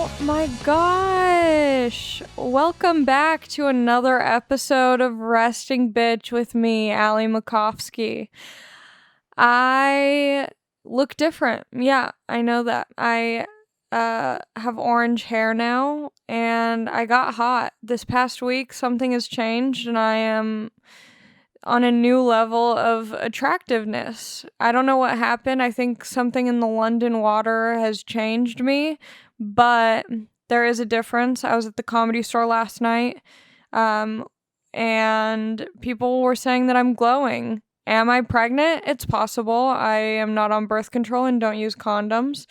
Oh my gosh! Welcome back to another episode of Resting Bitch with me, Ali Macofsky. I look different. Yeah, I know that. I have orange hair now, and I got hot. This past week, something has changed, and I am on a new level of attractiveness. I don't know what happened. I think something in the London water has changed me, but there is a difference. I was at the Comedy Store last night, and people were saying that I'm glowing. Am I pregnant? It's possible. I am not on birth control and don't use condoms.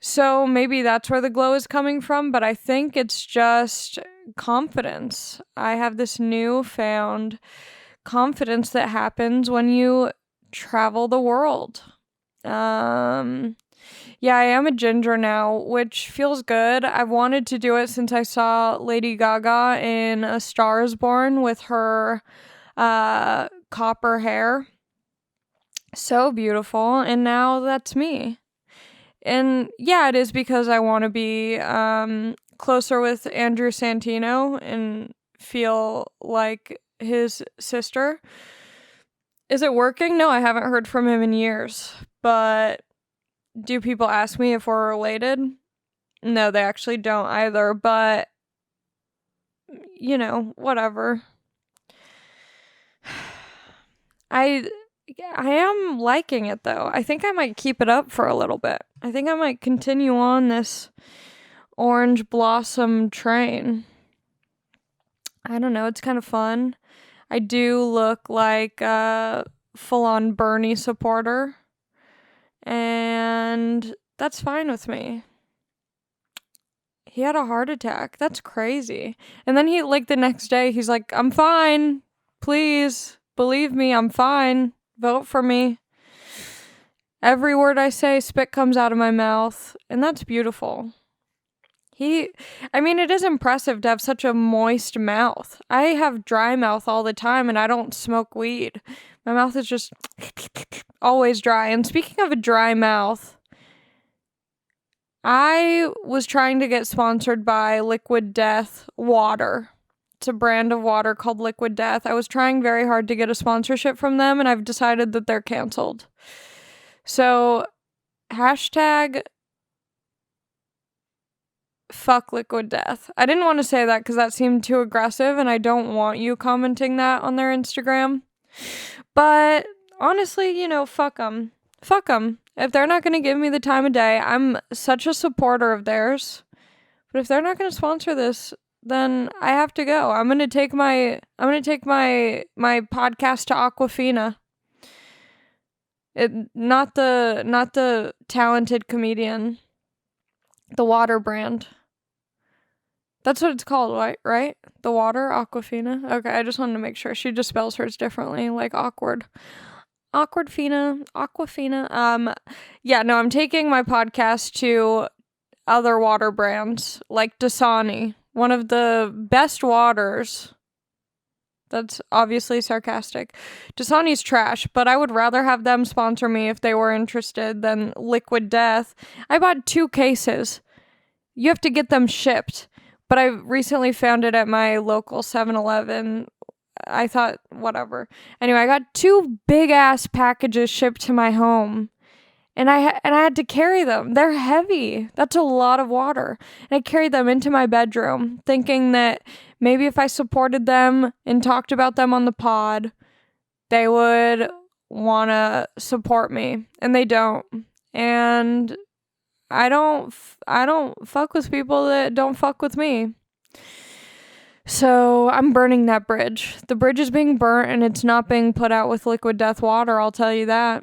So maybe that's where the glow is coming from, but I think it's just confidence. I have this newfound confidence that happens when you travel the world. Yeah, I am a ginger now, which feels good. I've wanted to do it since I saw Lady Gaga in A Star Is Born with her copper hair. So beautiful, and now that's me. And yeah, it is because I want to be closer with Andrew Santino and feel like his sister. Is it working? No, I haven't heard from him in years. But do people ask me if we're related? No, they actually don't either. But, you know, whatever. I am liking it, though. I think I might keep it up for a little bit. I think I might continue on this orange blossom train. I don't know. It's kind of fun. I do look like a full-on Bernie supporter. And that's fine with me. He had a heart attack. That's crazy. And then the next day, he's like, I'm fine. Please, believe me, I'm fine. Vote for me. Every word I say, spit comes out of my mouth. And that's beautiful. It is impressive to have such a moist mouth. I have dry mouth all the time and I don't smoke weed. My mouth is just always dry. And speaking of a dry mouth, I was trying to get sponsored by Liquid Death water. It's a brand of water called Liquid Death. I was trying very hard to get a sponsorship from them and I've decided that they're canceled. So, hashtag fuck Liquid Death. I didn't want to say that because that seemed too aggressive and I don't want you commenting that on their Instagram. But honestly, fuck them. Fuck them. If they're not going to give me the time of day, I'm such a supporter of theirs. But if they're not going to sponsor this, then I have to go. I'm going to take my podcast to Aquafina. Not the talented comedian. The water brand. That's what it's called, right? The water, Aquafina? Okay, I just wanted to make sure. She just spells hers differently, like awkward. Awkwardfina, Aquafina. Yeah, no, I'm taking my podcast to other water brands, like Dasani, one of the best waters. That's obviously sarcastic. Dasani's trash, but I would rather have them sponsor me if they were interested than Liquid Death. I bought 2 cases. You have to get them shipped. But I recently found it at my local 7-Eleven. I thought, whatever. Anyway, I got 2 big-ass packages shipped to my home. And I had to carry them. They're heavy. That's a lot of water. And I carried them into my bedroom, thinking that maybe if I supported them and talked about them on the pod, they would want to support me. And they don't. And I don't fuck with people that don't fuck with me. So I'm burning that bridge. The bridge is being burnt and it's not being put out with Liquid Death water, I'll tell you that.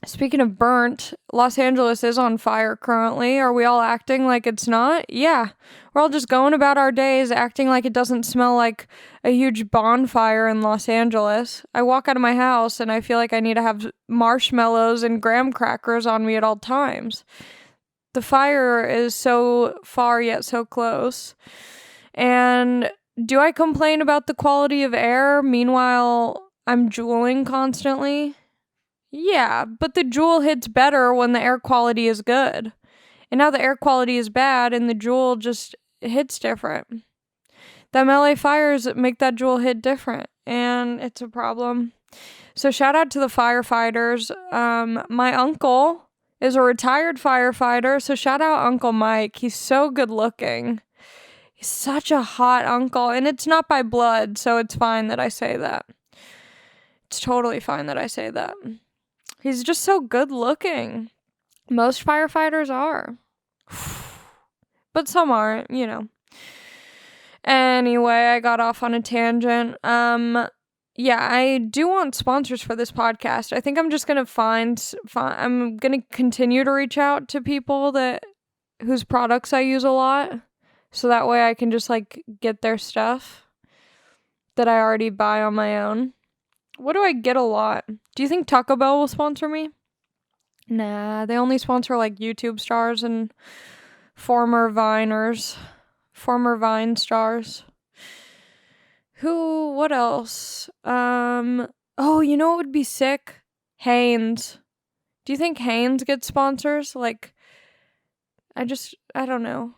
Speaking of burnt, Los Angeles is on fire currently. Are we all acting like it's not? Yeah. We're all just going about our days acting like it doesn't smell like a huge bonfire in Los Angeles. I walk out of my house and I feel like I need to have marshmallows and graham crackers on me at all times. The fire is so far yet so close. And do I complain about the quality of air? Meanwhile, I'm drooling constantly. Yeah, but the drool hits better when the air quality is good. And now the air quality is bad and the Juul just hits different. Them LA fires make that Juul hit different, and it's a problem. So shout out to the firefighters. My uncle is a retired firefighter, so shout out Uncle Mike. He's so good looking. He's such a hot uncle, and it's not by blood, so it's fine that I say that. It's totally fine that I say that. He's just so good looking. Most firefighters are. But some aren't, you know. Anyway, I got off on a tangent. Yeah, I do want sponsors for this podcast. I think I'm just going to I'm going to continue to reach out to people whose products I use a lot. So that way I can just like get their stuff that I already buy on my own. What do I get a lot? Do you think Taco Bell will sponsor me? Nah, they only sponsor like YouTube stars and former Vine stars. What else? Oh, you know what would be sick? Hanes. Do you think Hanes gets sponsors? Like, I don't know.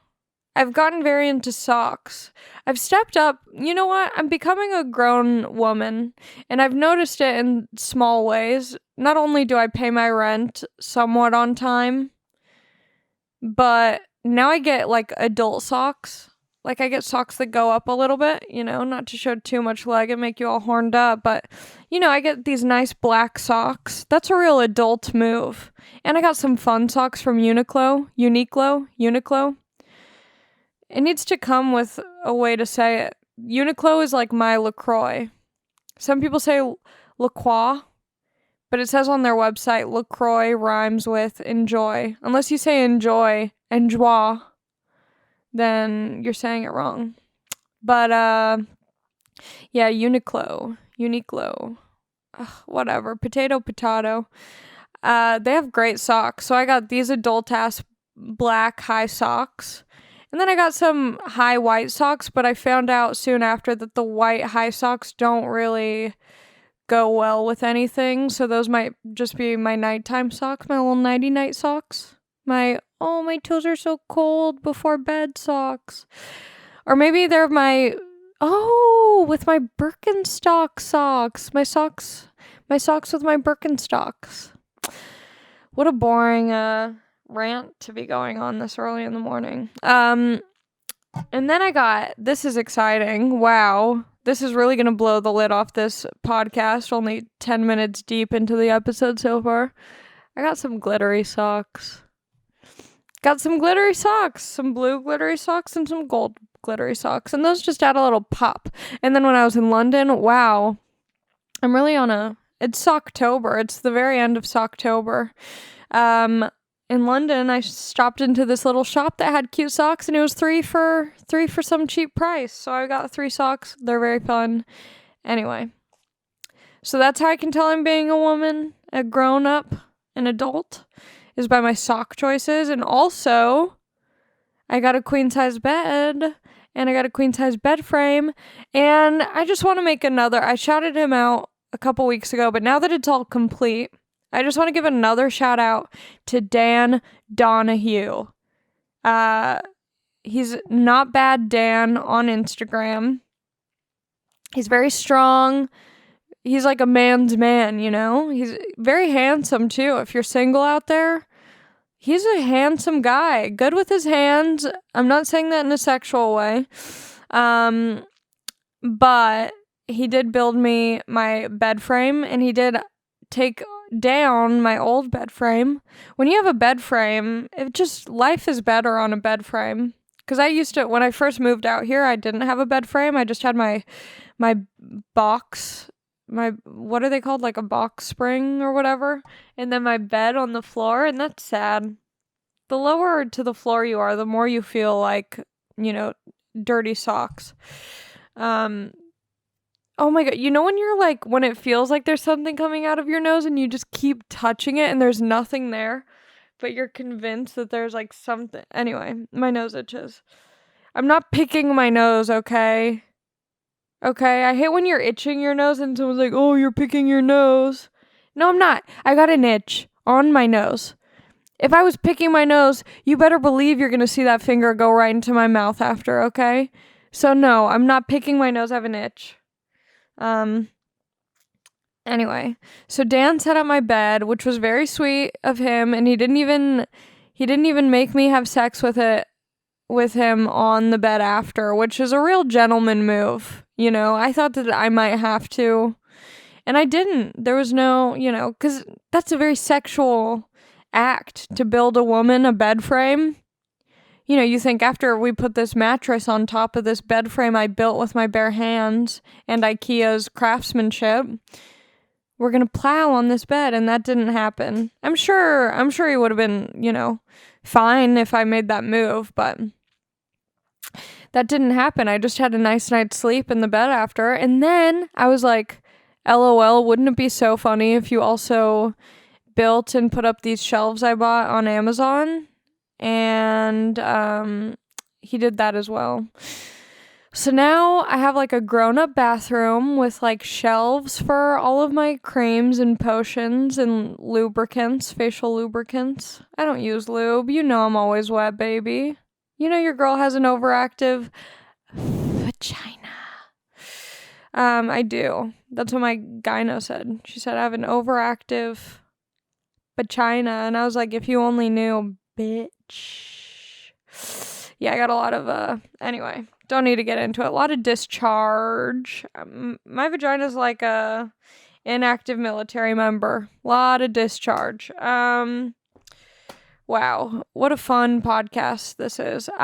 I've gotten very into socks. I've stepped up. You know what? I'm becoming a grown woman, and I've noticed it in small ways. Not only do I pay my rent somewhat on time, but now I get, like, adult socks. Like, I get socks that go up a little bit, you know, not to show too much leg and make you all horned up, but, you know, I get these nice black socks. That's a real adult move. And I got some fun socks from Uniqlo. It needs to come with a way to say it. Uniqlo is like my LaCroix. Some people say LaCroix, but it says on their website LaCroix rhymes with enjoy. Unless you say enjoy, then you're saying it wrong. But, yeah, Uniqlo. Ugh, whatever. Potato. They have great socks. So I got these adult-ass black high socks. And then I got some high white socks, but I found out soon after that the white high socks don't really go well with anything. So those might just be my nighttime socks, my little nighty-night socks. My toes are so cold before bed socks. Or maybe they're with my Birkenstock socks. My socks with my Birkenstocks. What a boring, rant to be going on this early in the morning. And then this is exciting. Wow. This is really going to blow the lid off this podcast. Only 10 minutes deep into the episode so far. I got some glittery socks. Some blue glittery socks and some gold glittery socks. And those just add a little pop. And then when I was in London, wow. I'm really it's Socktober. It's the very end of Socktober. In London, I stopped into this little shop that had cute socks, and it was three for some cheap price. So I got 3 socks. They're very fun. Anyway, so that's how I can tell I'm being a woman, a grown-up, an adult, is by my sock choices. And also, I got a queen-size bed, and I got a queen-size bed frame, and I just want to make I shouted him out a couple weeks ago, but now that it's all complete, I just want to give another shout out to Dan Donahue. He's Not Bad Dan on Instagram. He's very strong. He's like a man's man, you know? He's very handsome too. If you're single out there, he's a handsome guy. Good with his hands. I'm not saying that in a sexual way. But he did build me my bed frame, and he did take down my old bed frame. When you have a bed frame, life is better on a bed frame. Because when I first moved out here, I didn't have a bed frame. I just had my box, what are they called? Like a box spring or whatever. And then my bed on the floor, and that's sad. The lower to the floor you are, the more you feel like, you know, dirty socks. Oh my god, you know when it feels like there's something coming out of your nose and you just keep touching it and there's nothing there, but you're convinced that there's like something. Anyway, my nose itches. I'm not picking my nose, okay? Okay, I hate when you're itching your nose and someone's like, oh, you're picking your nose. No, I'm not. I got an itch on my nose. If I was picking my nose, you better believe you're gonna see that finger go right into my mouth after, okay? So no, I'm not picking my nose, I have an itch. Anyway, so Dan set up my bed, which was very sweet of him, and he didn't even make me have sex with him on the bed after, which is a real gentleman move. You know, I thought that I might have to, and I didn't. There was no, because that's a very sexual act to build a woman a bed frame. You know, you think after we put this mattress on top of this bed frame I built with my bare hands and IKEA's craftsmanship, we're gonna plow on this bed, and that didn't happen. I'm sure he would have been, fine if I made that move, but that didn't happen. I just had a nice night's sleep in the bed after, and then I was like, LOL, wouldn't it be so funny if you also built and put up these shelves I bought on Amazon? And he did that as well. So now I have like a grown-up bathroom with like shelves for all of my creams and potions and lubricants, facial lubricants. I don't use lube. You know I'm always wet, baby. You know your girl has an overactive vagina. I do. That's what my gyno said. She said I have an overactive vagina, and I was like, if you only knew, bitch. Yeah, I got a lot of, anyway, don't need to get into it. A lot of discharge. My vagina's like a inactive military member. A lot of discharge. Wow, what a fun podcast this is. So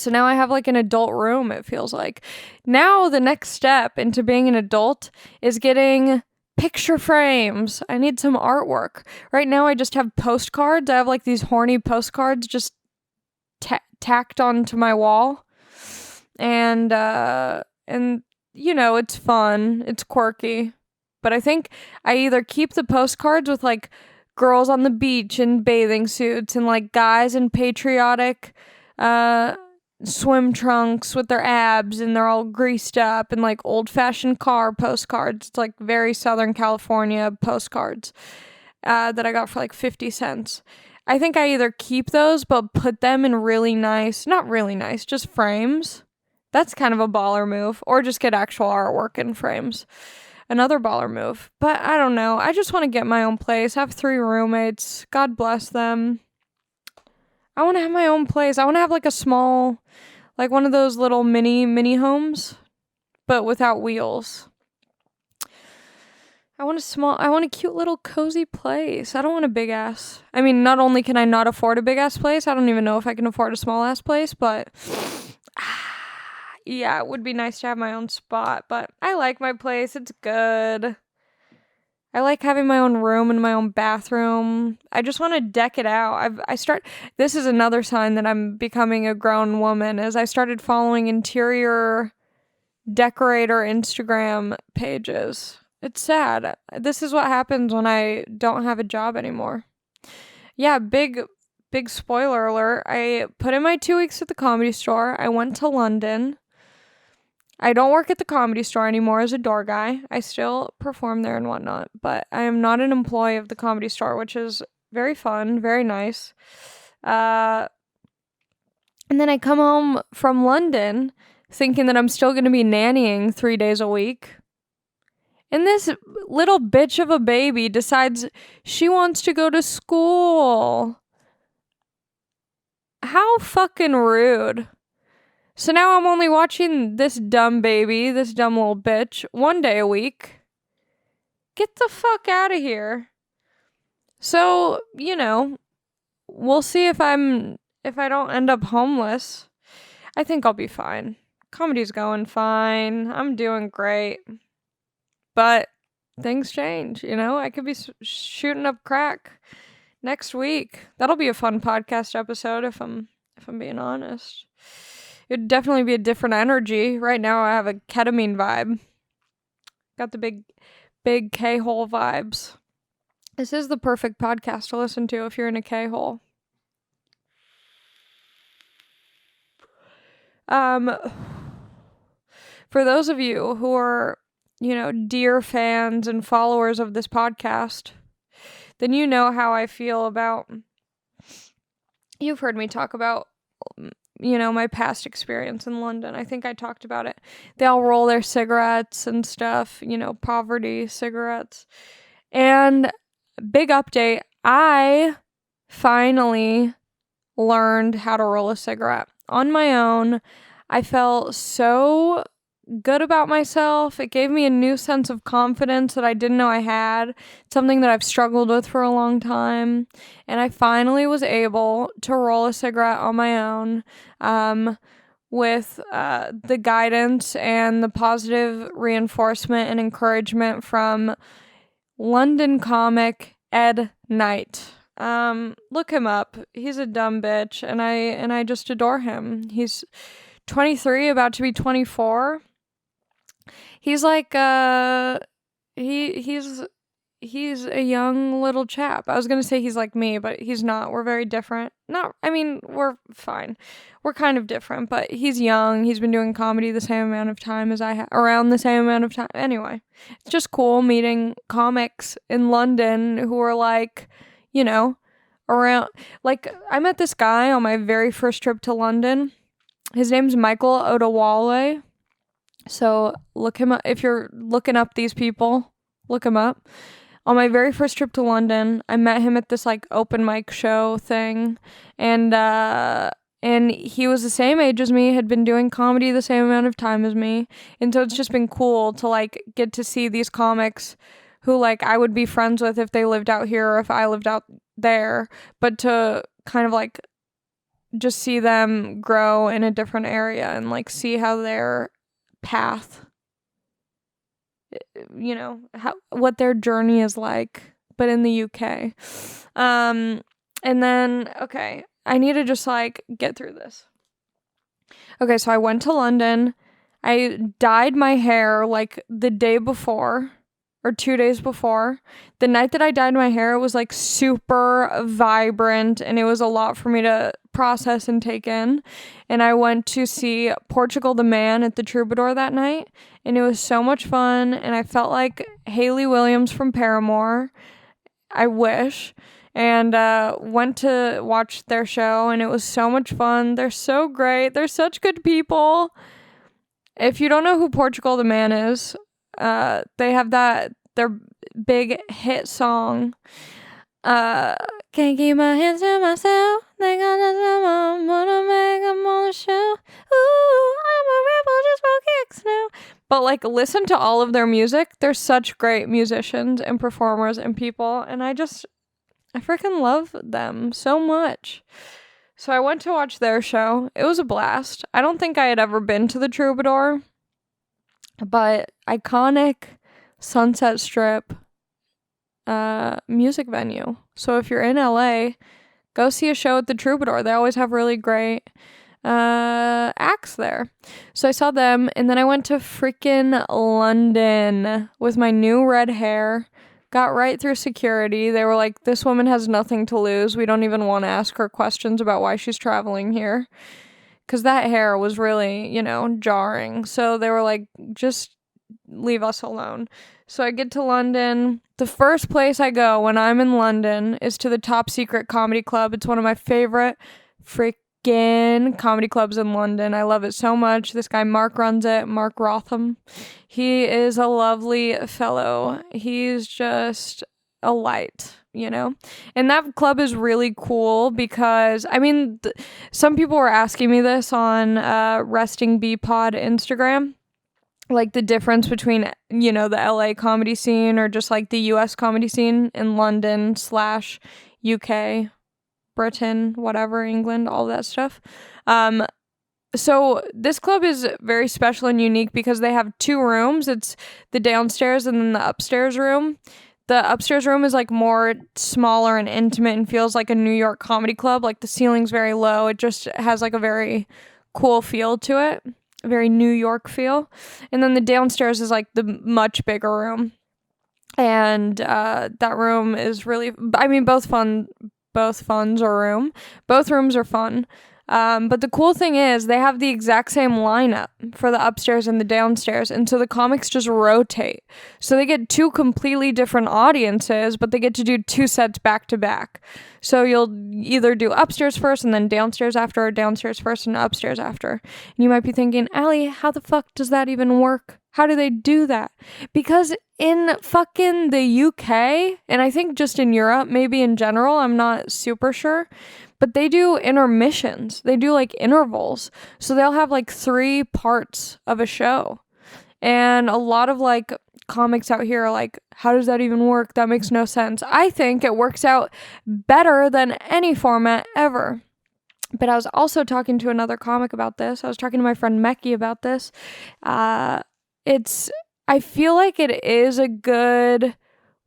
now I have like an adult room, it feels like. Now the next step into being an adult is getting picture frames. I need some artwork. Right now I just have postcards. I have like these horny postcards just tacked onto my wall. And it's fun. It's quirky. But I think I either keep the postcards with like girls on the beach in bathing suits and like guys in patriotic swim trunks with their abs and they're all greased up, and like old-fashioned car postcards. It's like very Southern California postcards that I got for like 50 cents. I think I either keep those but put them in not really nice, just frames. That's kind of a baller move. Or just get actual artwork in frames. Another baller move. But I don't know. I just want to get my own place. I have 3 roommates. God bless them. I want to have my own place. I want to have like a small, like one of those little mini homes, but without wheels. I want a cute little cozy place. I don't want a big ass. I mean, not only can I not afford a big ass place, I don't even know if I can afford a small ass place, but yeah, it would be nice to have my own spot, but I like my place. It's good. I like having my own room and my own bathroom. I just want to deck it out. This is another sign that I'm becoming a grown woman, is I started following interior decorator Instagram pages. It's sad. This is what happens when I don't have a job anymore. Yeah, big spoiler alert. I put in my 2 weeks at the Comedy Store. I went to London. I don't work at the Comedy Store anymore as a door guy. I still perform there and whatnot, but I am not an employee of the Comedy Store, which is very fun, very nice. And then I come home from London thinking that I'm still going to be nannying 3 days a week. And this little bitch of a baby decides she wants to go to school. How fucking rude. So now I'm only watching this dumb baby, this dumb little bitch, 1 day a week. Get the fuck out of here. So, we'll see if I don't end up homeless. I think I'll be fine. Comedy's going fine. I'm doing great. But things change, I could be shooting up crack next week. That'll be a fun podcast episode if I'm being honest. It'd definitely be a different energy. Right now I have a ketamine vibe. Got the big K-hole vibes. This is the perfect podcast to listen to if you're in a K-hole. For those of you who are, dear fans and followers of this podcast, then you know how I feel about, you've heard me talk about, my past experience in London. I think I talked about it. They all roll their cigarettes and stuff, poverty cigarettes. And big update, I finally learned how to roll a cigarette on my own. I felt so good about myself. It gave me a new sense of confidence that I didn't know I had, something that I've struggled with for a long time. And I finally was able to roll a cigarette on my own, with the guidance and the positive reinforcement and encouragement from London comic Ed Knight. Look him up. He's a dumb bitch, and I just adore him. He's 23, about to be 24. He's like he's a young little chap. I was gonna say he's like me, but he's not. We're very different. We're fine. We're kind of different, but he's young. He's been doing comedy the same amount of time as I have, around the same amount of time. Anyway, it's just cool meeting comics in London who are like, around. Like, I met this guy on my very first trip to London. His name's Michael Odewale. So look him up. If you're looking up these people, look him up. On my very first trip to London, I met him at this like open mic show thing, and he was the same age as me, had been doing comedy the same amount of time as me, and so it's just been cool to like get to see these comics who like I would be friends with if they lived out here or if I lived out there, but to kind of like just see them grow in a different area and like see how their path, what their journey is like, but in the UK. And then, okay, I need to just like get through this. Okay, so I went to London. I dyed my hair like the day before or 2 days before. The night that I dyed my hair, it was like super vibrant and it was a lot for me to process and take in. And I went to see Portugal the Man at the Troubadour that night, and it was so much fun, and I felt like Hayley Williams from Paramore. I wish. And went to watch their show, and it was so much fun. They're so great. They're such good people. If you don't know who Portugal the Man is, they have their big hit song, can't keep my hands to myself, they gonna make them on the show, ooh, I'm a rebel just for kicks now. But like, listen to all of their music. They're such great musicians and performers and people, and I freaking love them so much. So I went to watch their show. It was a blast. I don't think I had ever been to the Troubadour, but iconic Sunset Strip music venue. So if you're in LA, go see a show at the Troubadour. They always have really great acts there. So I saw them, and then I went to freaking London with my new red hair. Got right through security. They were like, this woman has nothing to lose. We don't even want to ask her questions about why she's traveling here. Because that hair was really, jarring. So they were like, just leave us alone. So I get to London. The first place I go when I'm in London is to the Top Secret Comedy Club. It's one of my favorite freaking comedy clubs in London. I love it so much. This guy Mark runs it, Mark Rotham. He is a lovely fellow. He's just a light, And that club is really cool because, some people were asking me this on Resting Bee Pod Instagram. Like the difference between, the LA comedy scene or just like the US comedy scene in London / UK, Britain, whatever, England, all that stuff. So this club is very special and unique because they have 2 rooms. It's the downstairs and then the upstairs room. The upstairs room is like more smaller and intimate and feels like a New York comedy club. Like the ceiling's very low. It just has like a very cool feel to it. A very New York feel. And then the downstairs is like the much bigger room. And that room is really, both funds are room. Both rooms are fun. But the cool thing is they have the exact same lineup for the upstairs and the downstairs. And so the comics just rotate. So they get two completely different audiences, but they get to do two sets back to back. So you'll either do upstairs first and then downstairs after, or downstairs first and upstairs after. And you might be thinking, Ali, how the fuck does that even work? How do they do that? Because in fucking the UK, and I think just in Europe, maybe in general, I'm not super sure, but they do intermissions. They do like intervals. So they'll have like 3 parts of a show. And a lot of like comics out here are like, how does that even work? That makes no sense. I think it works out better than any format ever. But I was also talking to another comic about this. I was talking to my friend Meki about this. I feel like it is a good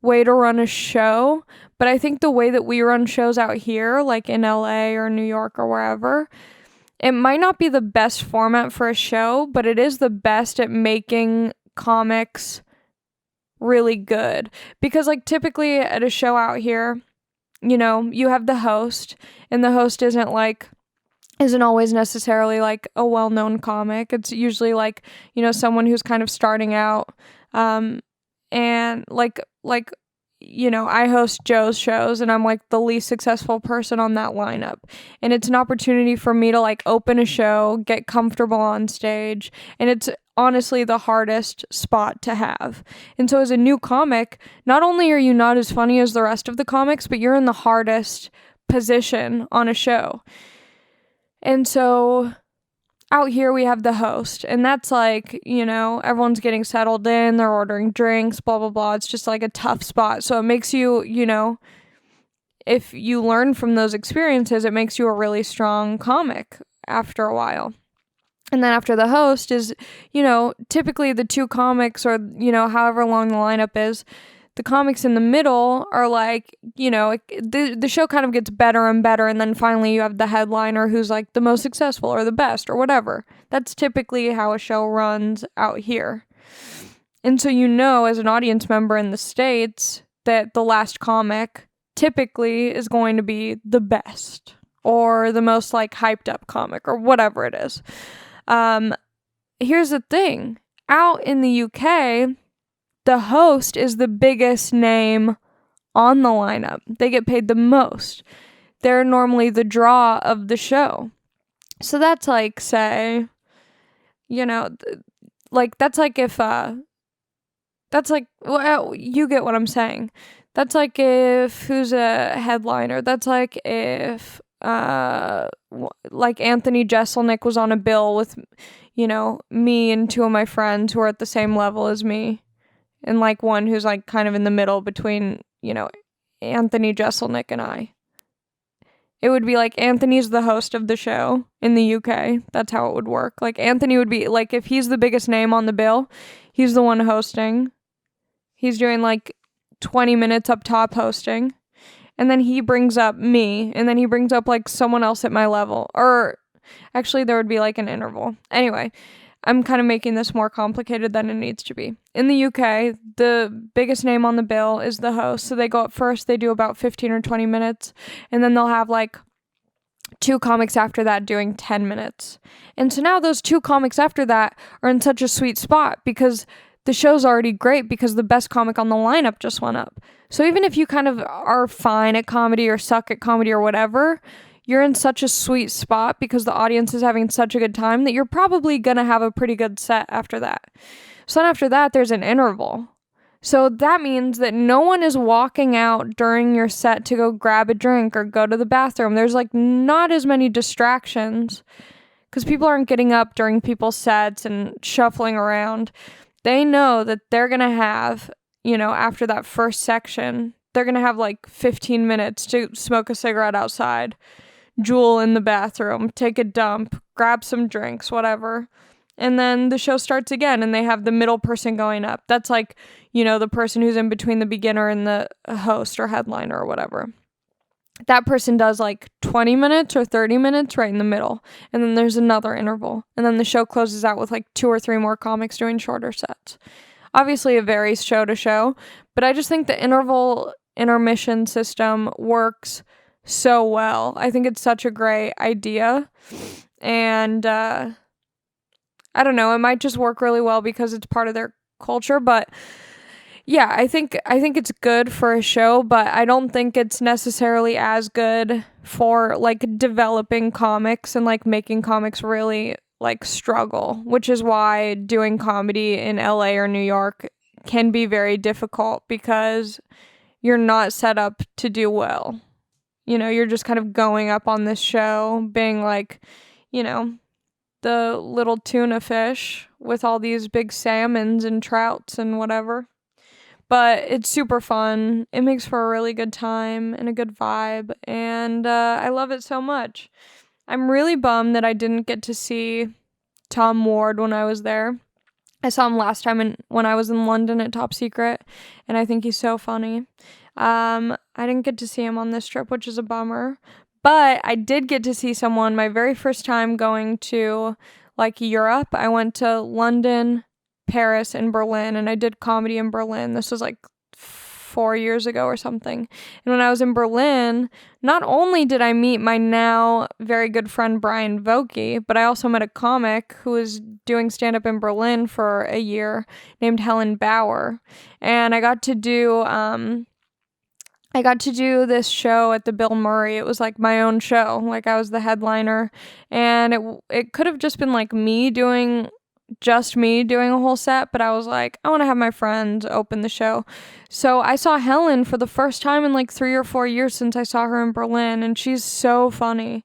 way to run a show, but I think the way that we run shows out here, like in LA or New York or wherever, it might not be the best format for a show, but it is the best at making comics really good. Because like typically at a show out here, you know, you have the host, and the host isn't always necessarily like a well-known comic. It's usually like, you know, someone who's kind of starting out. And like, you know, I host Joe's shows and I'm like the least successful person on that lineup. And it's an opportunity for me to like open a show, get comfortable on stage. And it's honestly the hardest spot to have. And so as a new comic, not only are you not as funny as the rest of the comics, but you're in the hardest position on a show. And so out here we have the host, and that's like, you know, everyone's getting settled in, they're ordering drinks, blah, blah, blah. It's just like a tough spot. So it makes you, you know, if you learn from those experiences, it makes you a really strong comic after a while. And then after the host is, you know, typically the 2 comics or, you know, however long the lineup is, the comics in the middle are like, you know, the show kind of gets better and better, and then finally you have the headliner who's like the most successful or the best or whatever. That's typically how a show runs out here. And so you know, as an audience member in the States, that the last comic typically is going to be the best or the most like hyped up comic or whatever it is. Here's the thing. Out in the UK, the host is the biggest name on the lineup. They get paid the most. They're normally the draw of the show. So that's like, say, you know, like that's like if, that's like, well, you get what I'm saying. That's like if, who's a headliner? That's like if, like Anthony Jeselnik was on a bill with, you know, me and 2 of my friends who are at the same level as me. And like one who's like kind of in the middle between, you know, Anthony Jeselnik and I. It would be like Anthony's the host of the show in the UK. That's how it would work. Like Anthony would be like, if he's the biggest name on the bill, he's the one hosting. He's doing like 20 minutes up top hosting. And then he brings up me. And then he brings up like someone else at my level. Or actually there would be like an interval. Anyway, I'm kind of making this more complicated than it needs to be. In the UK, the biggest name on the bill is the host. So they go up first, they do about 15 or 20 minutes, and then they'll have like 2 comics after that doing 10 minutes. And so now those 2 comics after that are in such a sweet spot because the show's already great because the best comic on the lineup just went up. So even if you kind of are fine at comedy or suck at comedy or whatever, you're in such a sweet spot because the audience is having such a good time that you're probably going to have a pretty good set after that. So then after that, there's an interval. So that means that no one is walking out during your set to go grab a drink or go to the bathroom. There's like not as many distractions because people aren't getting up during people's sets and shuffling around. They know that they're going to have, you know, after that first section, they're going to have like 15 minutes to smoke a cigarette outside, drool in the bathroom, take a dump, grab some drinks, whatever. And then the show starts again and they have the middle person going up. That's like, you know, the person who's in between the beginner and the host or headliner or whatever. That person does like 20 minutes or 30 minutes right in the middle. And then there's another interval. And then the show closes out with like 2 or 3 more comics doing shorter sets. Obviously it varies show to show, but I just think the intermission system works so well. I think it's such a great idea. And I don't know, it might just work really well because it's part of their culture, but yeah, I think it's good for a show, but I don't think it's necessarily as good for like developing comics and like making comics really like struggle, which is why doing comedy in LA or New York can be very difficult because you're not set up to do well. You know, you're just kind of going up on this show being like, you know, the little tuna fish with all these big salmons and trouts and whatever. But it's super fun. It makes for a really good time and a good vibe, and I love it so much. I'm really bummed that I didn't get to see Tom Ward when I was there. I saw him last time when I was in London at Top Secret, and I think he's so funny. I didn't get to see him on this trip, which is a bummer. But I did get to see someone my very first time going to like Europe. I went to London, Paris, and Berlin, and I did comedy in Berlin. This was like 4 years ago or something. And when I was in Berlin, not only did I meet my now very good friend Brian Vokey, but I also met a comic who was doing stand-up in Berlin for a year named Helen Bauer. And I got to do this show at the Bill Murray. It was like my own show. Like I was the headliner, and it could have just been like just me doing a whole set, but I was like, I want to have my friends open the show. So I saw Helen for the first time in like 3 or 4 years since I saw her in Berlin, and she's so funny.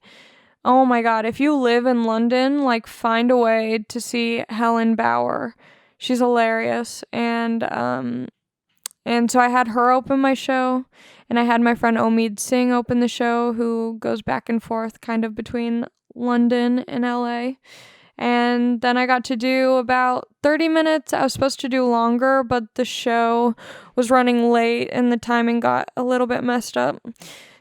Oh my God. If you live in London, like find a way to see Helen Bauer. She's hilarious. And so I had her open my show, and I had my friend Omid Singh open the show, who goes back and forth kind of between London and LA. And then I got to do about 30 minutes. I was supposed to do longer, but the show was running late and the timing got a little bit messed up.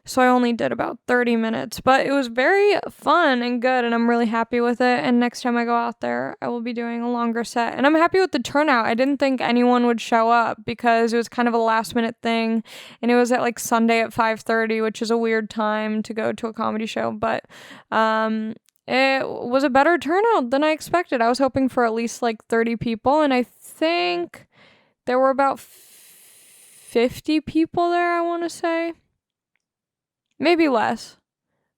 So I only did about 30 minutes, but it was very fun and good, and I'm really happy with it. And next time I go out there, I will be doing a longer set. And I'm happy with the turnout. I didn't think anyone would show up because it was kind of a last minute thing, and it was at like Sunday at 5:30, which is a weird time to go to a comedy show, but it was a better turnout than I expected. I was hoping for at least like 30 people, and I think there were about 50 people there, I want to say. Maybe less.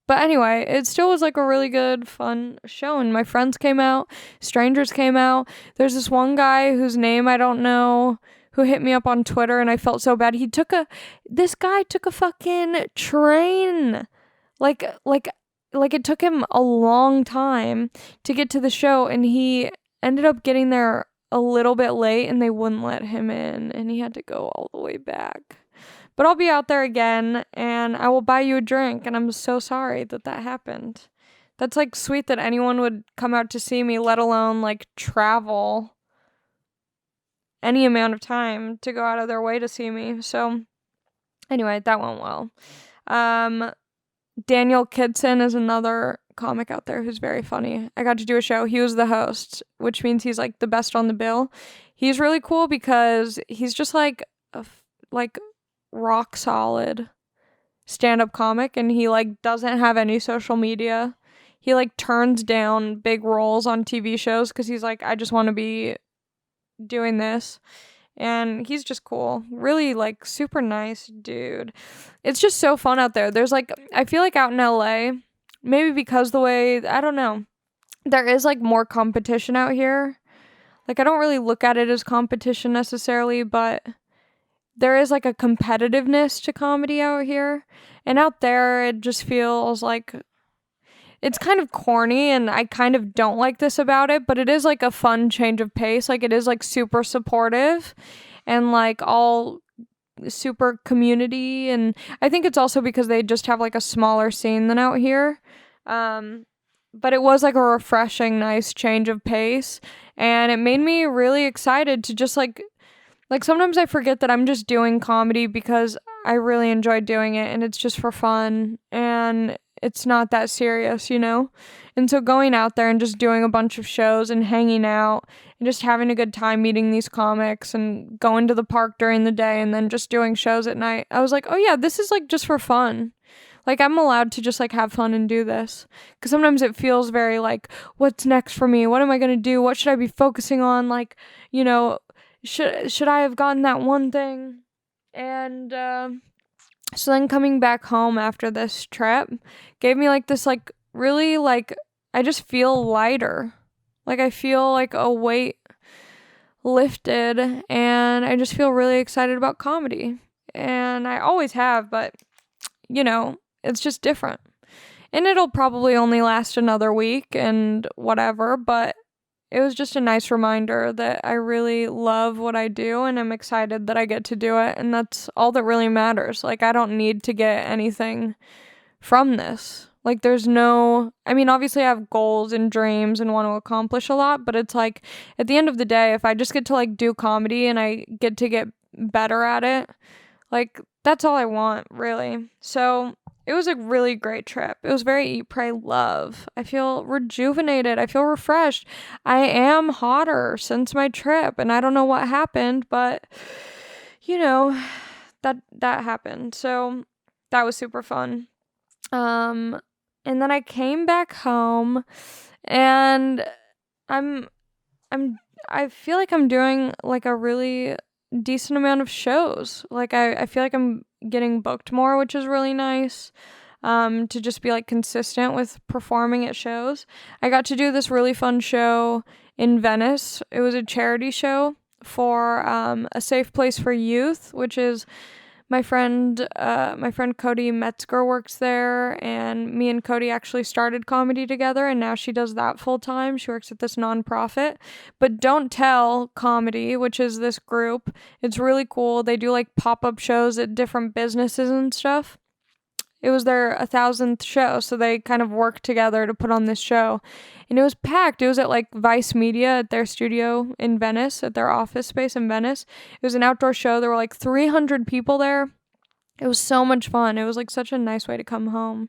But anyway, it still was like a really good, fun show, and my friends came out, strangers came out. There's this one guy whose name I don't know who hit me up on Twitter, and I felt so bad. This guy took a fucking train. Like it took him a long time to get to the show, and he ended up getting there a little bit late, and they wouldn't let him in, and he had to go all the way back. But I'll be out there again, and I will buy you a drink, and I'm so sorry that happened. That's like sweet that anyone would come out to see me, let alone like travel any amount of time to go out of their way to see me. So anyway, that went well. Daniel Kidson is another comic out there who's very funny. I got to do a show. He was the host, which means he's like the best on the bill. He's really cool because he's just like rock solid stand-up comic, and he like doesn't have any social media. He like turns down big roles on TV shows because he's like, I just want to be doing this. And he's just cool. Really, like, super nice dude. It's just so fun out there. There's, like, I feel like out in LA, maybe because the way, I don't know, there is, like, more competition out here. Like, I don't really look at it as competition necessarily, but there is, like, a competitiveness to comedy out here. And out there, it just feels like it's kind of corny, and I kind of don't like this about it, but it is like a fun change of pace. Like, it is like super supportive and like all super community, and I think it's also because they just have like a smaller scene than out here. But it was like a refreshing, nice change of pace, and it made me really excited to just like sometimes I forget that I'm just doing comedy because I really enjoy doing it, and it's just for fun, and it's not that serious, you know? And so going out there and just doing a bunch of shows and hanging out and just having a good time meeting these comics and going to the park during the day and then just doing shows at night, I was like, oh yeah, this is like just for fun. Like, I'm allowed to just, like, have fun and do this. Because sometimes it feels very, like, what's next for me? What am I going to do? What should I be focusing on? Like, you know, should I have gotten that one thing? And, so then coming back home after this trip gave me, like, this, like, really, like, I just feel lighter. Like, I feel like a weight lifted, and I just feel really excited about comedy. And I always have, but, it's just different. And it'll probably only last another week and whatever, but it was just a nice reminder that I really love what I do and I'm excited that I get to do it. And that's all that really matters. Like, I don't need to get anything from this. Like, obviously I have goals and dreams and want to accomplish a lot, but it's like, at the end of the day, if I just get to, like, do comedy and I get to get better at it, like, that's all I want, really. So it was a really great trip. It was very eat, pray, love. I feel rejuvenated. I feel refreshed. I am hotter since my trip, and I don't know what happened, but, that happened. So that was super fun. And then I came back home, and I feel like I'm doing, like, a really decent amount of shows. Like, I feel like I'm getting booked more, which is really nice. To just be, like, consistent with performing at shows. I got to do this really fun show in Venice. It was a charity show for a safe place for youth, which is my friend Cody Metzger works there, and me and Cody actually started comedy together, and now she does that full time. She works at this nonprofit. But Don't Tell Comedy, which is this group, it's really cool. They do, like, pop-up shows at different businesses and stuff. It was their 1,000th show, so they kind of worked together to put on this show. And it was packed. It was at, like, Vice Media at their studio in Venice, at their office space in Venice. It was an outdoor show. There were, like, 300 people there. It was so much fun. It was, like, such a nice way to come home.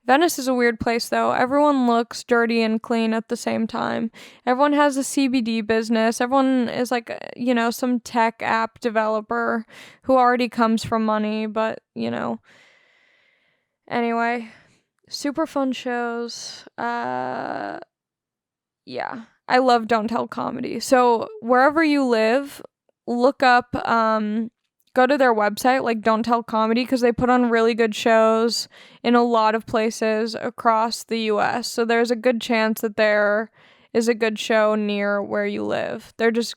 Venice is a weird place, though. Everyone looks dirty and clean at the same time. Everyone has a CBD business. Everyone is, like, some tech app developer who already comes from money, but, Anyway, super fun shows. Yeah. I love Don't Tell Comedy. So wherever you live, look up, go to their website, like Don't Tell Comedy, because they put on really good shows in a lot of places across the US. So there's a good chance that there is a good show near where you live. They're just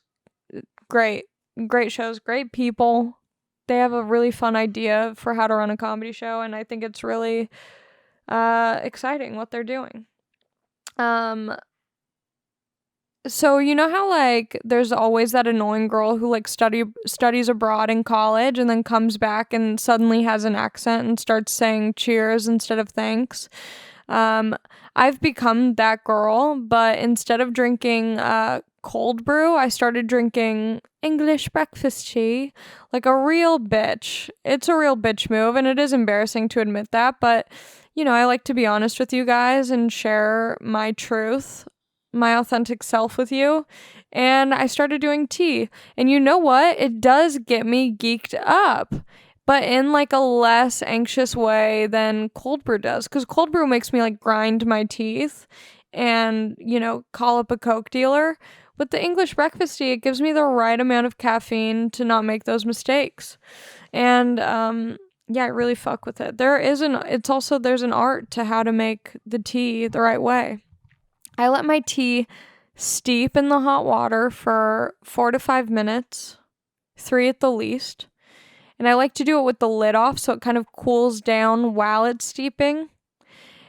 great shows, great people. They have a really fun idea for how to run a comedy show, and I think it's really exciting what they're doing. So you know how, like, there's always that annoying girl who, like, studies abroad in college and then comes back and suddenly has an accent and starts saying cheers instead of thanks? I've become that girl, but instead of drinking cold brew, I started drinking English breakfast tea like a real bitch. It's a real bitch move, and it is embarrassing to admit that, but, I like to be honest with you guys and share my truth, my authentic self with you, and I started doing tea. And you know what? It does get me geeked up, but in, like, a less anxious way than cold brew does, because cold brew makes me, like, grind my teeth and, call up a Coke dealer. With the English breakfast tea, it gives me the right amount of caffeine to not make those mistakes. And, yeah, I really fuck with it. There's an art to how to make the tea the right way. I let my tea steep in the hot water for 4 to 5 minutes, 3 at the least. And I like to do it with the lid off so it kind of cools down while it's steeping.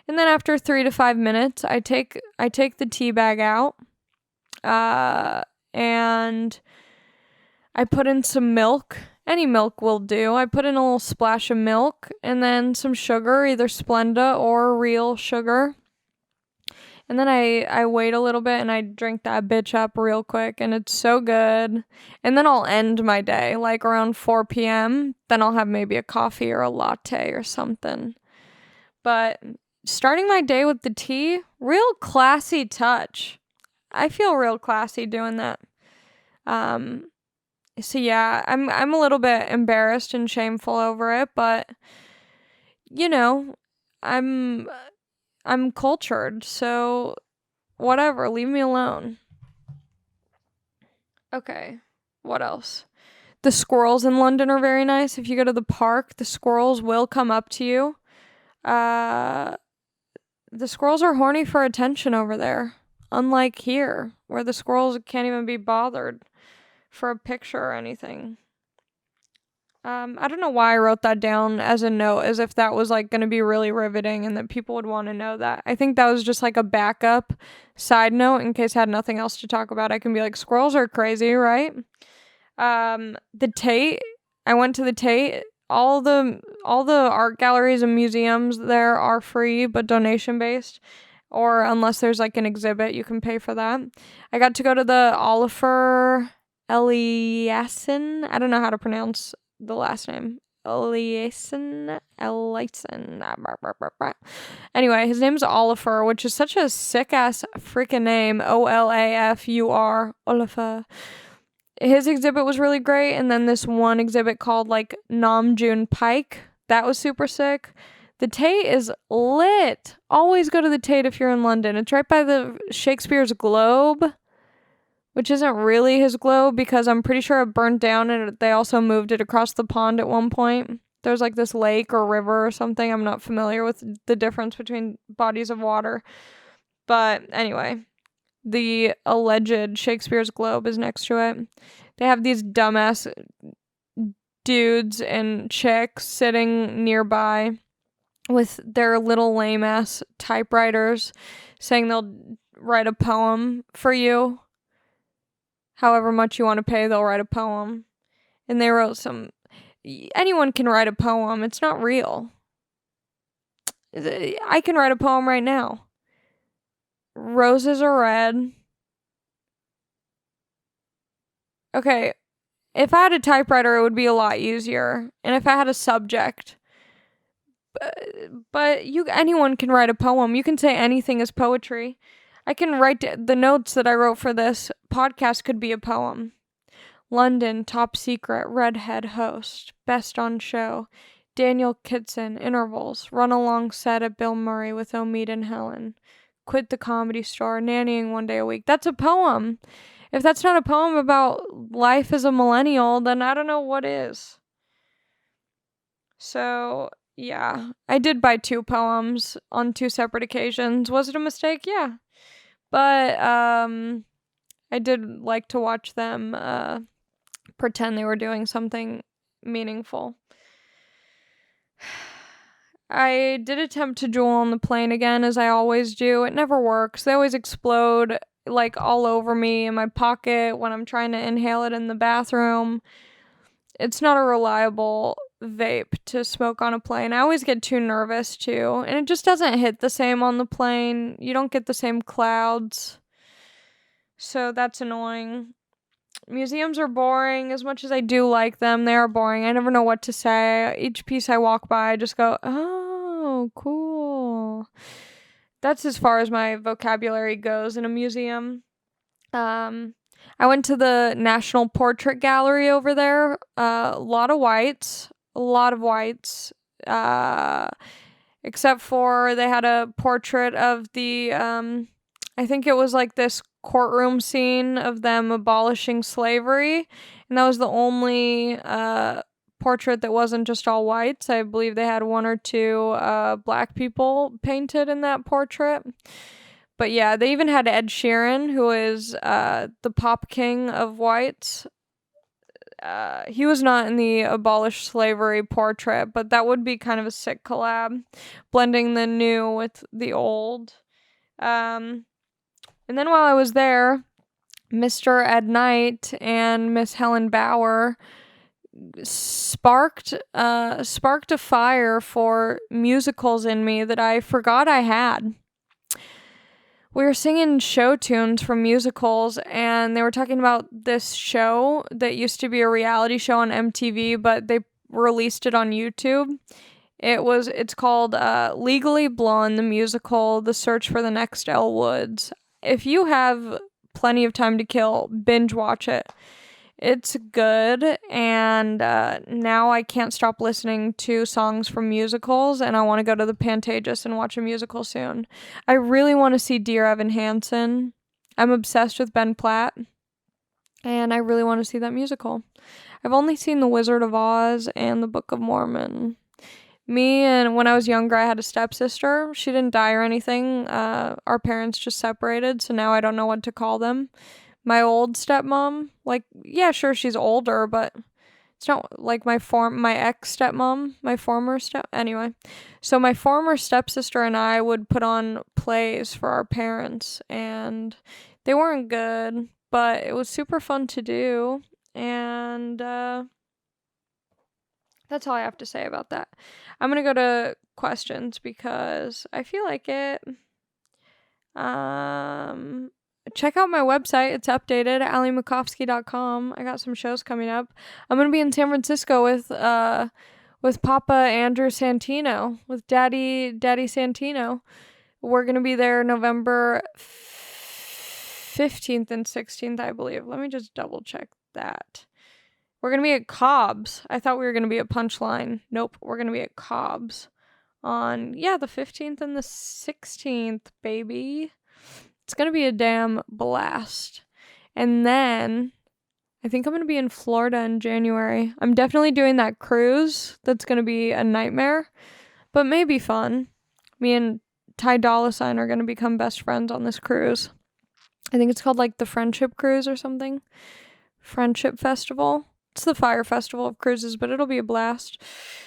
And then after 3 to 5 minutes, I take the tea bag out. And I put in some milk. Any milk will do. I put in a little splash of milk and then some sugar, either Splenda or real sugar. And then I wait a little bit and I drink that bitch up real quick, and it's so good. And then I'll end my day like around 4 p.m. Then I'll have maybe a coffee or a latte or something. But starting my day with the tea, real classy touch. I feel real classy doing that. So yeah, I'm a little bit embarrassed and shameful over it, but I'm cultured, so whatever, leave me alone. Okay, what else? The squirrels in London are very nice. If you go to the park, the squirrels will come up to you. The squirrels are horny for attention over there. Unlike here, where the squirrels can't even be bothered for a picture or anything. I don't know why I wrote that down as a note, as if that was like going to be really riveting and that people would want to know that. I think that was just like a backup side note in case I had nothing else to talk about. I can be like, squirrels are crazy, right? The Tate, I went to the Tate. All the art galleries and museums there are free but donation based, or unless there's like an exhibit, you can pay for that. I got to go to the Oliver Eliasson. I don't know how to pronounce the last name. Eliasson. Anyway, his name's Oliver, which is such a sick ass freaking name. Olafur. Oliver. His exhibit was really great, and then this one exhibit called like Nam June Pike, that was super sick. The Tate is lit. Always go to the Tate if you're in London. It's right by the Shakespeare's Globe, which isn't really his globe because I'm pretty sure it burnt down and they also moved it across the pond at one point. There's like this lake or river or something. I'm not familiar with the difference between bodies of water. But anyway, the alleged Shakespeare's Globe is next to it. They have these dumbass dudes and chicks sitting nearby with their little lame ass typewriters saying they'll write a poem for you. However much you want to pay, they'll write a poem. And they wrote anyone can write a poem. It's not real. I can write a poem right now. Roses are red. Okay, if I had a typewriter, it would be a lot easier. And if I had a subject. But anyone can write a poem. You can say anything is poetry. I can write the notes that I wrote for this podcast could be a poem. London, top secret, redhead host, best on show. Daniel Kitson, intervals, run along set at Bill Murray with Omid and Helen. Quit the Comedy Store, nannying one day a week. That's a poem. If that's not a poem about life as a millennial, then I don't know what is. So, yeah. I did buy 2 poems on 2 separate occasions. Was it a mistake? Yeah. But, I did like to watch them, pretend they were doing something meaningful. I did attempt to drool on the plane again, as I always do. It never works. They always explode, like, all over me in my pocket when I'm trying to inhale it in the bathroom. It's not a reliable vape to smoke on a plane. I always get too nervous, too. And it just doesn't hit the same on the plane. You don't get the same clouds. So that's annoying. Museums are boring. As much as I do like them, they are boring. I never know what to say. Each piece I walk by, I just go, oh, cool. That's as far as my vocabulary goes in a museum. I went to the National Portrait Gallery over there. A lot of whites. Except for they had a portrait of the, I think it was like this courtroom scene of them abolishing slavery, and that was the only portrait that wasn't just all whites. I believe they had 1 or 2 black people painted in that portrait. But yeah, they even had Ed Sheeran, who is the pop king of whites. He was not in the abolish slavery portrait, but that would be kind of a sick collab, blending the new with the old. And then while I was there, Mr. Ed Knight and Miss Helen Bauer sparked a fire for musicals in me that I forgot I had. We were singing show tunes from musicals, and they were talking about this show that used to be a reality show on MTV, but they released it on YouTube. It's called Legally Blonde, the musical, The Search for the Next Elle Woods. If you have plenty of time to kill, binge watch it. It's good, and now I can't stop listening to songs from musicals, and I want to go to the Pantages and watch a musical soon. I really want to see Dear Evan Hansen. I'm obsessed with Ben Platt, and I really want to see that musical. I've only seen The Wizard of Oz and The Book of Mormon. And when I was younger, I had a stepsister. She didn't die or anything. Our parents just separated, so now I don't know what to call them. My old stepmom, like, yeah, sure, she's older, but it's not like my ex stepmom, anyway. So my former stepsister and I would put on plays for our parents, and they weren't good, but it was super fun to do, and that's all I have to say about that. I'm gonna go to questions because I feel like it. Check out my website. It's updated, alimacofsky.com. I got some shows coming up. I'm gonna be in San Francisco with Papa Andrew Santino, with Daddy Santino. We're gonna be there November 15th and 16th, I believe. Let me just double check that. We're gonna be at Cobb's. I thought we were gonna be at Punchline. Nope, we're gonna be at Cobb's on the 15th and the 16th, baby. It's gonna be a damn blast. And then I think I'm gonna be in Florida in January. I'm definitely doing that cruise. That's gonna be a nightmare, but maybe fun. Me and Ty Dolla $ign are gonna become best friends on this cruise. I think it's called like the Friendship Cruise or something. Friendship Festival. It's the Fire Festival of cruises, but it'll be a blast.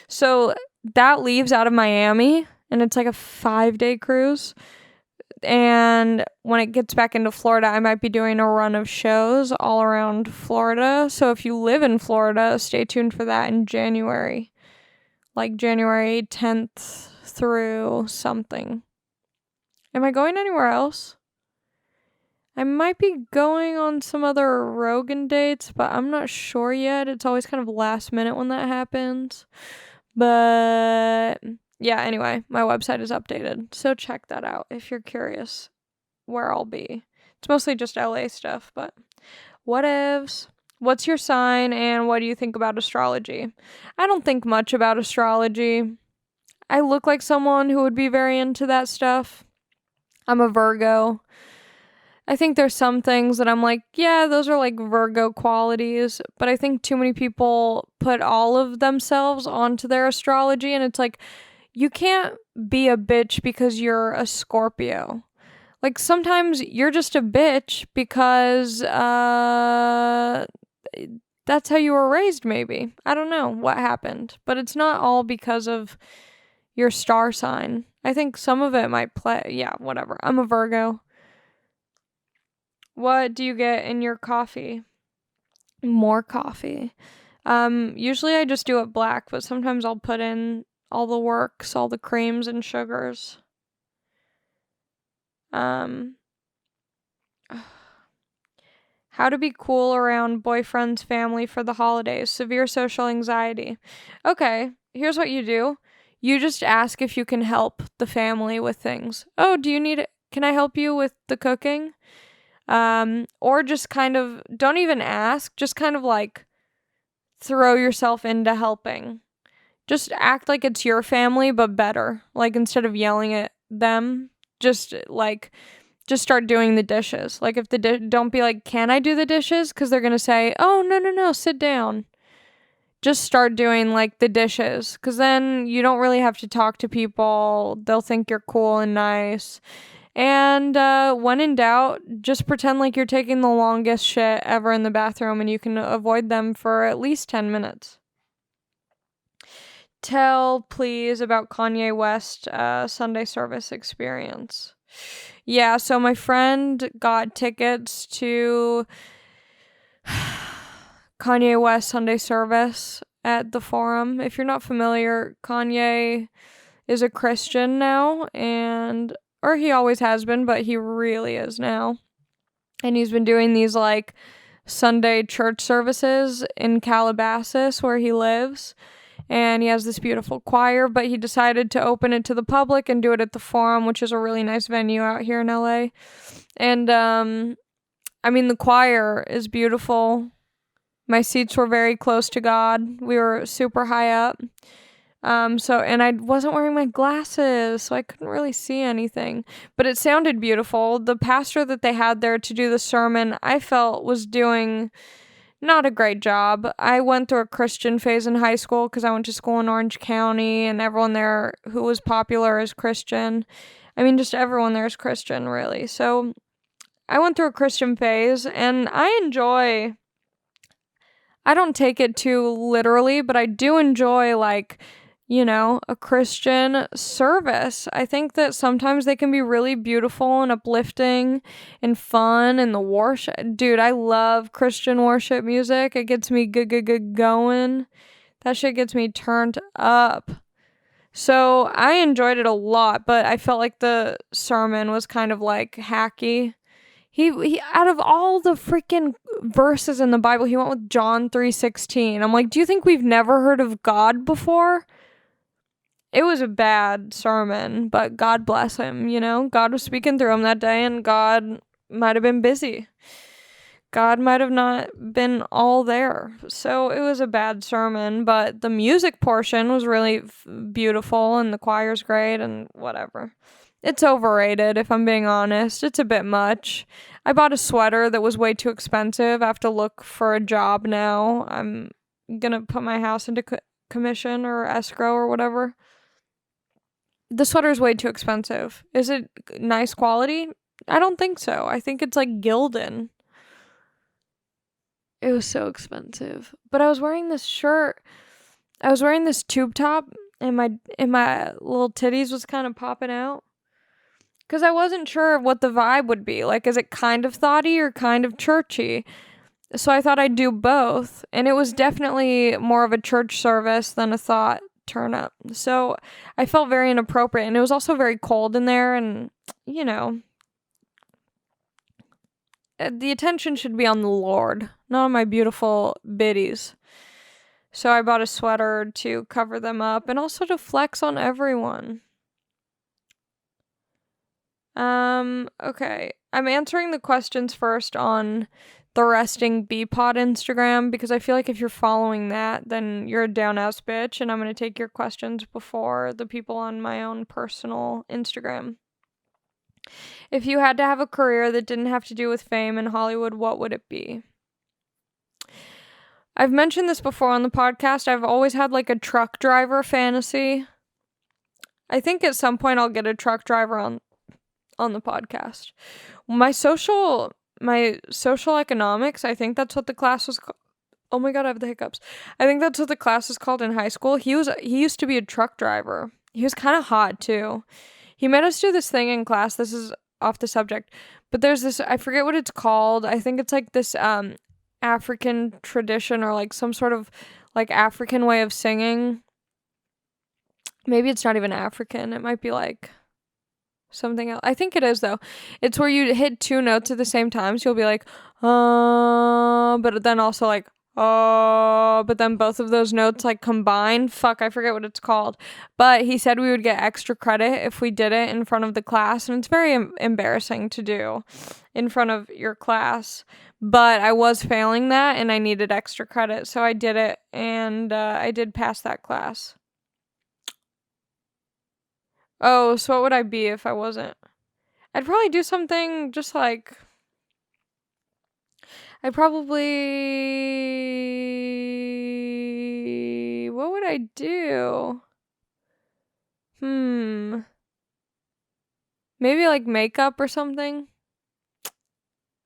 So that leaves out of Miami, and it's like a 5-day cruise. And when it gets back into Florida, I might be doing a run of shows all around Florida. So if you live in Florida, stay tuned for that in January. Like January 10th through something. Am I going anywhere else? I might be going on some other Rogan dates, but I'm not sure yet. It's always kind of last minute when that happens. But yeah, anyway, my website is updated, so check that out if you're curious where I'll be. It's mostly just LA stuff, but whatevs. What's your sign, and what do you think about astrology? I don't think much about astrology. I look like someone who would be very into that stuff. I'm a Virgo. I think there's some things that I'm like, yeah, those are like Virgo qualities, but I think too many people put all of themselves onto their astrology, and it's like, you can't be a bitch because you're a Scorpio. Like, sometimes you're just a bitch because that's how you were raised, maybe. I don't know what happened, but it's not all because of your star sign. I think some of it might play. Yeah, whatever. I'm a Virgo. What do you get in your coffee? More coffee. Usually I just do it black, but sometimes I'll put in all the works, all the creams and sugars. How to be cool around boyfriend's family for the holidays. Severe social anxiety. Okay, here's what you do. You just ask if you can help the family with things. Oh, can I help you with the cooking? Or just kind of, don't even ask, just kind of like throw yourself into helping. Just act like it's your family, but better. Like, instead of yelling at them, just start doing the dishes. Like, if don't be like, can I do the dishes? Because they're going to say, oh, no, sit down. Just start doing like the dishes. Because then you don't really have to talk to people. They'll think you're cool and nice. And when in doubt, just pretend like you're taking the longest shit ever in the bathroom, and you can avoid them for at least 10 minutes. Tell, please, about Kanye West Sunday service experience. Yeah, so my friend got tickets to Kanye West Sunday service at the Forum. If you're not familiar, Kanye is a Christian now, or he always has been, but he really is now. And he's been doing these like Sunday church services in Calabasas where he lives. And he has this beautiful choir, but he decided to open it to the public and do it at the Forum, which is a really nice venue out here in LA. And, I mean, the choir is beautiful. My seats were very close to God. We were super high up. And I wasn't wearing my glasses, so I couldn't really see anything. But it sounded beautiful. The pastor that they had there to do the sermon, I felt was doing not a great job. I went through a Christian phase in high school because I went to school in Orange County, and everyone there who was popular is Christian. I mean, just everyone there is Christian, really. So I went through a Christian phase, and I don't take it too literally, but I do enjoy, like, a Christian service. I think that sometimes they can be really beautiful and uplifting and fun, and the worship. Dude, I love Christian worship music. It gets me going. That shit gets me turned up. So I enjoyed it a lot, but I felt like the sermon was kind of like hacky. He out of all the freaking verses in the Bible, he went with John 3:16. I'm like, do you think we've never heard of God before? It was a bad sermon, but God bless him, God was speaking through him that day, and God might have been busy. God might have not been all there. So it was a bad sermon, but the music portion was really beautiful, and the choir's great, and whatever. It's overrated, if I'm being honest. It's a bit much. I bought a sweater that was way too expensive. I have to look for a job now. I'm gonna put my house into commission or escrow or whatever. The sweater's way too expensive. Is it nice quality? I don't think so. I think it's like Gildan. It was so expensive. But I was wearing this shirt. I was wearing this tube top, and my little titties was kind of popping out. Because I wasn't sure what the vibe would be. Like, is it kind of thoughty or kind of churchy? So I thought I'd do both. And it was definitely more of a church service than a thought turn up. So I felt very inappropriate. And it was also very cold in there. And, the attention should be on the Lord, not on my beautiful biddies. So I bought a sweater to cover them up and also to flex on everyone. Okay. I'm answering the questions first on the Resting Bpod Instagram, because I feel like if you're following that, then you're a down-ass bitch, and I'm going to take your questions before the people on my own personal Instagram. If you had to have a career that didn't have to do with fame in Hollywood, what would it be? I've mentioned this before on the podcast. I've always had like a truck driver fantasy. I think at some point I'll get a truck driver on the podcast. My social economics, I think that's what the class was called. Oh my god, I have the hiccups. I think that's what the class was called in high school. He used to be a truck driver. He was kind of hot too. He made us do this thing in class. This is off the subject, but there's this, I forget what it's called. I think it's like this African tradition, or like some sort of like African way of singing. Maybe it's not even African. It might be like something else. I think it is though. It's where you hit two notes at the same time. So you'll be like, but then also like, but then both of those notes like combine. Fuck, I forget what it's called. But he said we would get extra credit if we did it in front of the class, and it's very embarrassing to do in front of your class. But I was failing that, and I needed extra credit, so I did it, and I did pass that class. Oh, so what would I be if I wasn't? I'd probably do something just like... What would I do? Maybe like makeup or something?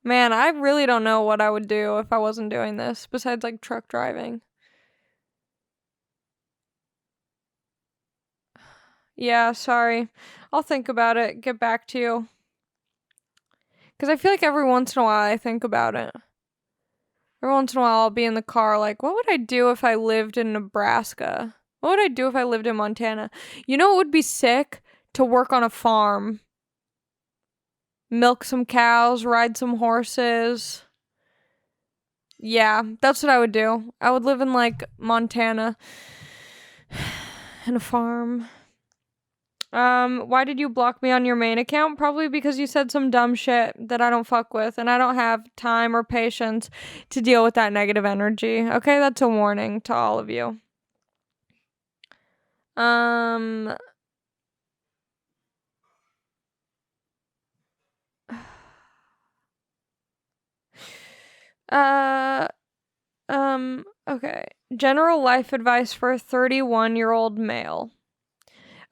Man, I really don't know what I would do if I wasn't doing this, besides like truck driving. Yeah, sorry. I'll think about it, get back to you. Because I feel like every once in a while I think about it. Every once in a while I'll be in the car like, what would I do if I lived in Nebraska? What would I do if I lived in Montana? You know, it would be sick to work on a farm. Milk some cows, ride some horses. Yeah, that's what I would do. I would live in like Montana in a farm. Why did you block me on your main account? Probably because you said some dumb shit that I don't fuck with, and I don't have time or patience to deal with that negative energy. Okay, that's a warning to all of you. Um, uh, okay. General life advice for a 31-year-old male.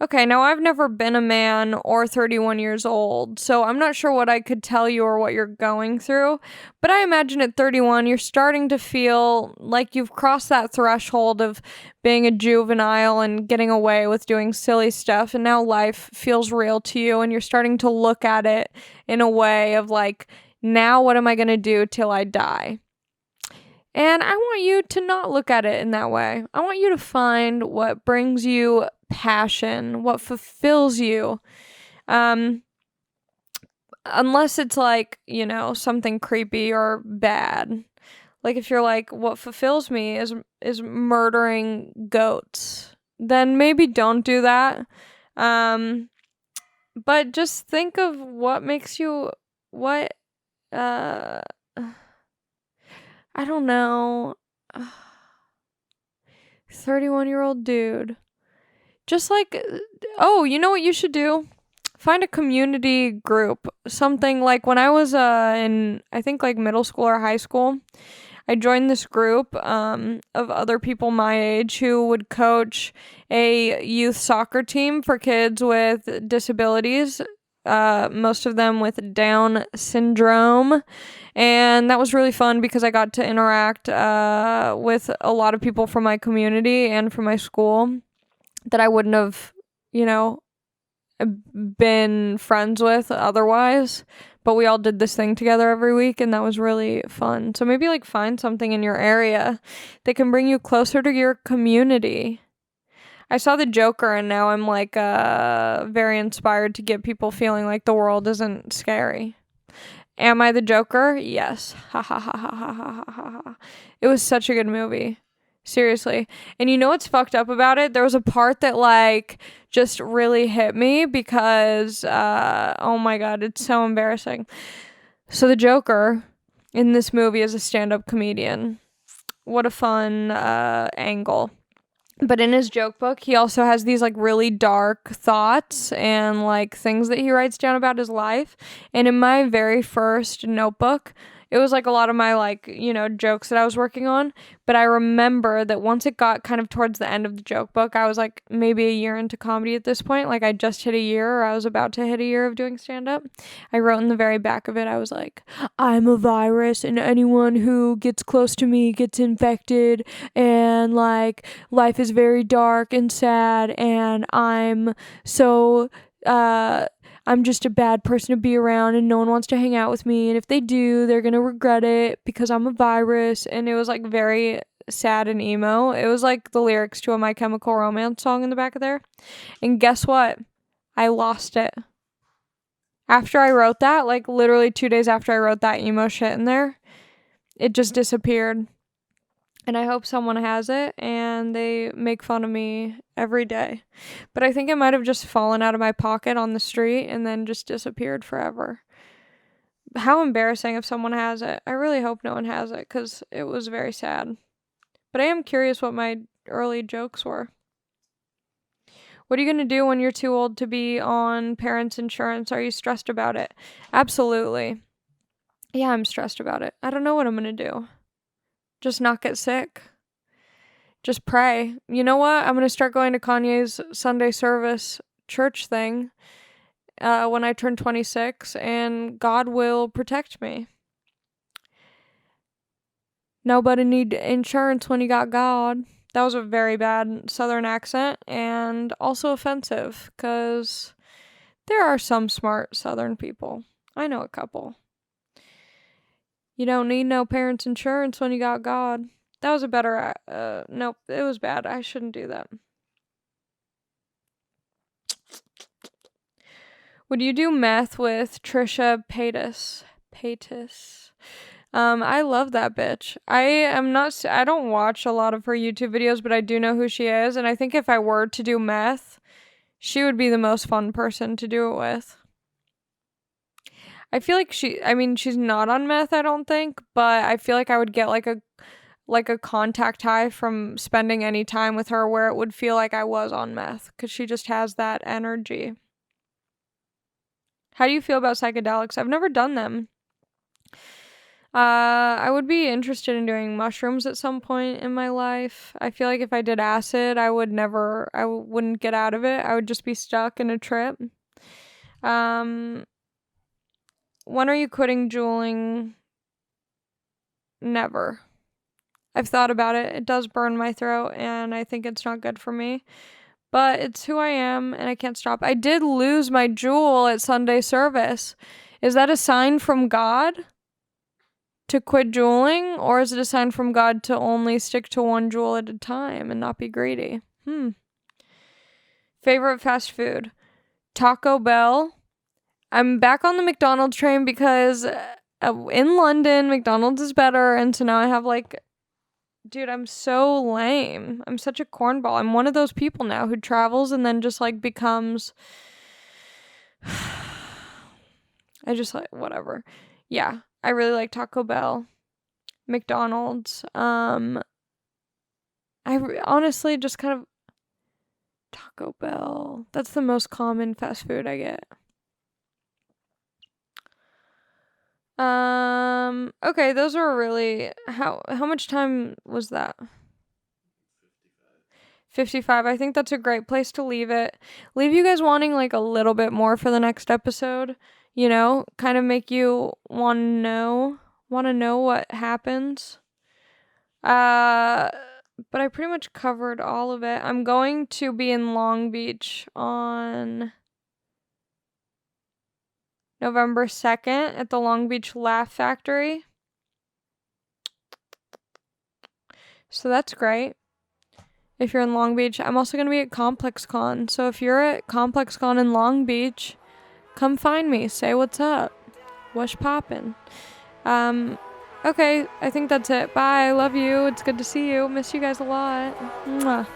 Okay, now I've never been a man or 31 years old, so I'm not sure what I could tell you or what you're going through, but I imagine at 31 you're starting to feel like you've crossed that threshold of being a juvenile and getting away with doing silly stuff, and now life feels real to you, and you're starting to look at it in a way of like, now what am I going to do till I die? And I want you to not look at it in that way. I want you to find what brings you passion, what fulfills you. Unless it's like, something creepy or bad. Like if you're like, what fulfills me is murdering goats, then maybe don't do that. But just think of what makes you I don't know. 31-year-old dude. Just like, oh, you know what you should do? Find a community group. Something like when I was in, I think, like middle school or high school, I joined this group of other people my age who would coach a youth soccer team for kids with disabilities, most of them with Down syndrome. And that was really fun because I got to interact with a lot of people from my community and from my school that I wouldn't have, been friends with otherwise. But we all did this thing together every week, and that was really fun. So maybe like find something in your area that can bring you closer to your community. I saw the Joker, and now I'm like very inspired to get people feeling like the world isn't scary. Am I the Joker? Yes. Ha ha ha ha ha ha ha ha. It was such a good movie. Seriously. And you know what's fucked up about it? There was a part that like just really hit me because oh my god, it's so embarrassing. So the Joker in this movie is a stand-up comedian. What a fun angle. But in his joke book, he also has these like really dark thoughts and like things that he writes down about his life. And in my very first notebook, it was like a lot of my like, jokes that I was working on. But I remember that once it got kind of towards the end of the joke book, I was like maybe a year into comedy at this point. Like I just hit a year, or I was about to hit a year of doing stand-up. I wrote in the very back of it, I was like, I'm a virus and anyone who gets close to me gets infected, and like life is very dark and sad, and I'm so I'm just a bad person to be around, and no one wants to hang out with me, and if they do, they're gonna regret it because I'm a virus. And it was like very sad and emo. It was like the lyrics to a My Chemical Romance song in the back of there. And guess what? I lost it. After I wrote that, like literally 2 days after I wrote that emo shit in there, it just disappeared. And I hope someone has it and they make fun of me every day. But I think it might have just fallen out of my pocket on the street and then just disappeared forever. How embarrassing if someone has it. I really hope no one has it because it was very sad. But I am curious what my early jokes were. What are you going to do when you're too old to be on parents' insurance? Are you stressed about it? Absolutely. Yeah, I'm stressed about it. I don't know what I'm going to do. Just not get sick. Just pray. You know what? I'm going to start going to Kanye's Sunday service church thing when I turn 26, and God will protect me. Nobody need insurance when you got God. That was a very bad southern accent and also offensive because there are some smart southern people. I know a couple. You don't need no parents' insurance when you got God. That was a better, nope, it was bad. I shouldn't do that. Would you do meth with Trisha Paytas? I love that bitch. I don't watch a lot of her YouTube videos, but I do know who she is. And I think if I were to do meth, She would be the most fun person to do it with. I feel like she's not on meth, I don't think, but I feel like I would get like a contact high from spending any time with her where it would feel like I was on meth, because she just has that energy. How do you feel about psychedelics? I've never done them. I would be interested in doing mushrooms at some point in my life. I feel like if I did acid, I wouldn't get out of it. I would just be stuck in a trip. When are you quitting juuling? Never. I've thought about it. It does burn my throat, and I think it's not good for me. But it's who I am, and I can't stop. I did lose my jewel at Sunday service. Is that a sign from God to quit juuling, or is it a sign from God to only stick to one jewel at a time and not be greedy? Favorite fast food? Taco Bell. I'm back on the McDonald's train because in London, McDonald's is better, and so now I have dude, I'm so lame. I'm such a cornball. I'm one of those people now who travels and then just becomes I just whatever. Yeah, I really like Taco Bell. McDonald's. Honestly just kind of Taco Bell. That's the most common fast food I get. Okay, those are really how much time was that? 55. I think that's a great place to leave it. Leave you guys wanting a little bit more for the next episode, kind of make you want to know what happens. But I pretty much covered all of it. I'm going to be in Long Beach on November 2nd at the Long Beach Laugh Factory. So that's great. If you're in Long Beach, I'm also going to be at Complex Con. So if you're at Complex Con in Long Beach, come find me. Say what's up. What's poppin'? Okay, I think that's it. Bye. Love you. It's good to see you. Miss you guys a lot. Mwah.